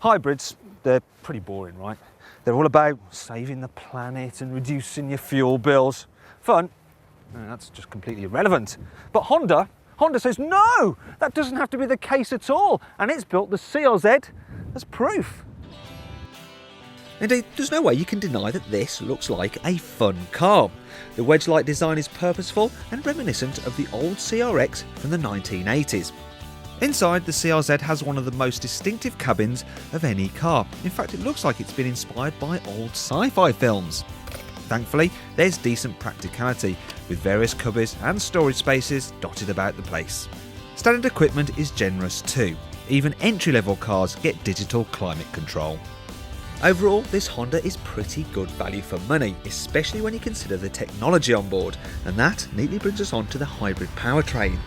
Hybrids, they're pretty boring, right? They're all about saving the planet and reducing your fuel bills. Fun? That's just completely irrelevant. But Honda says, no, that doesn't have to be the case at all. And it's built the CRZ as proof. Indeed, there's no way you can deny that this looks like a fun car. The wedge-like design is purposeful and reminiscent of the old CRX from the 1980s. Inside, the CRZ has one of the most distinctive cabins of any car. In fact, it looks like it's been inspired by old sci-fi films. Thankfully, there's decent practicality, with various cubbies and storage spaces dotted about the place. Standard equipment is generous too. Even entry-level cars get digital climate control. Overall, this Honda is pretty good value for money, especially when you consider the technology on board, and that neatly brings us on to the hybrid powertrain.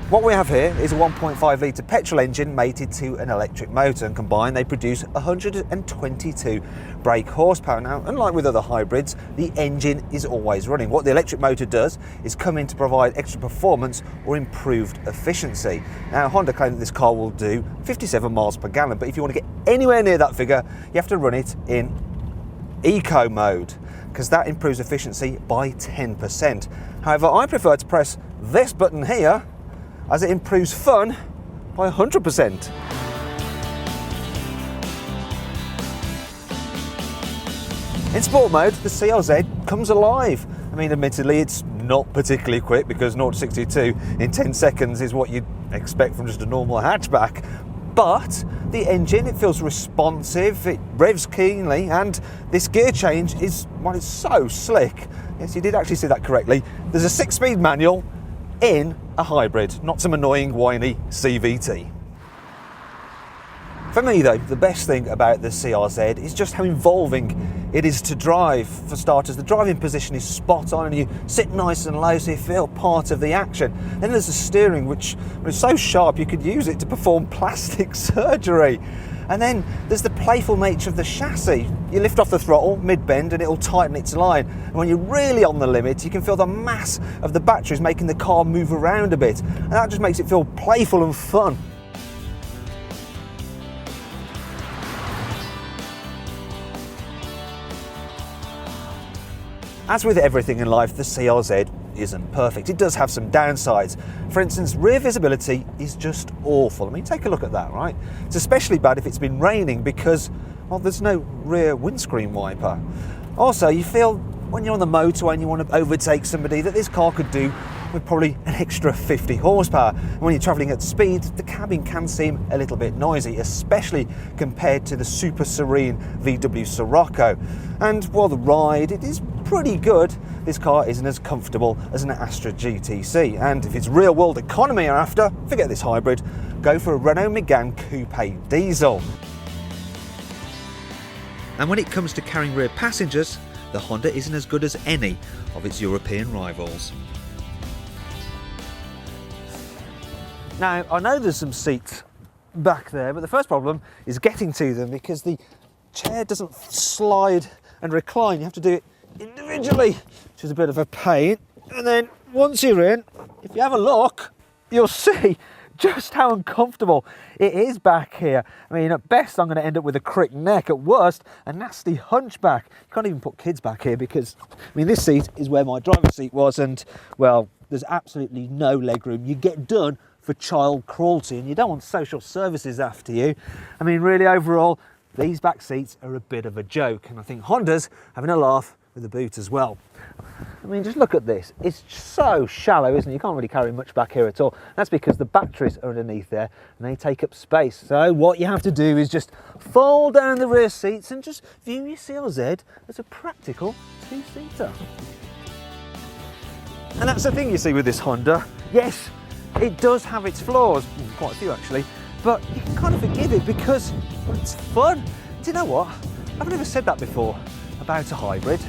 What we have here is a 1.5 litre petrol engine mated to an electric motor, and combined they produce 122 brake horsepower. Now, unlike with other hybrids, the engine is always running. What the electric motor does is come in to provide extra performance or improved efficiency. Now, Honda claim that this car will do 57 miles per gallon, but if you want to get anywhere near that figure, you have to run it in eco mode, because that improves efficiency by 10%. However, I prefer to press this button here, as it improves fun by 100%. In sport mode, the CRZ comes alive. I mean, admittedly, it's not particularly quick, because 0 to 62 in 10 seconds is what you'd expect from just a normal hatchback. But the engine, it feels responsive, it revs keenly, and this gear change is, well, it's so slick. Yes, you did actually see that correctly. There's a 6-speed manual in a hybrid, not some annoying whiny CVT. For me though, the best thing about the CRZ is just how involving it is to drive. For starters, the driving position is spot on and you sit nice and low so you feel part of the action. Then there's the steering, which is so sharp you could use it to perform plastic surgery. And then there's the playful nature of the chassis. You lift off the throttle mid-bend and it'll tighten its line. And when you're really on the limit, you can feel the mass of the batteries making the car move around a bit. And that just makes it feel playful and fun. As with everything in life, the CRZ isn't perfect. It does have some downsides. For instance, rear visibility is just awful. I mean, take a look at that, right? It's especially bad if it's been raining because, well, there's no rear windscreen wiper. Also, you feel when you're on the motorway and you want to overtake somebody that this car could do with probably an extra 50 horsepower. And when you're travelling at speed, the cabin can seem a little bit noisy, especially compared to the super serene VW Scirocco. And while the ride, it is pretty good, this car isn't as comfortable as an Astra GTC. And if it's real world economy you're after, forget this hybrid, go for a Renault Megane Coupe diesel. And when it comes to carrying rear passengers, the Honda isn't as good as any of its European rivals. Now, I know there's some seats back there, but the first problem is getting to them because the chair doesn't slide and recline. You have to do it individually, which is a bit of a pain. And then once you're in, if you have a look, you'll see just how uncomfortable it is back here. I mean, at best, I'm going to end up with a crick neck. At worst, a nasty hunchback. You can't even put kids back here because, I mean, this seat is where my driver's seat was and, well, there's absolutely no leg room. You get done for child cruelty and you don't want social services after you. I mean, really, overall, these back seats are a bit of a joke, and I think Honda's having a laugh with the boot as well. I mean, just look at this. It's so shallow, isn't it? You can't really carry much back here at all. That's because the batteries are underneath there and they take up space. So what you have to do is just fold down the rear seats and just view your CRZ as a practical two-seater. And that's the thing you see with this Honda. Yes, it does have its flaws, quite a few actually, but you can kind of forgive it because, well, it's fun. Do you know what? I've never said that before about a hybrid.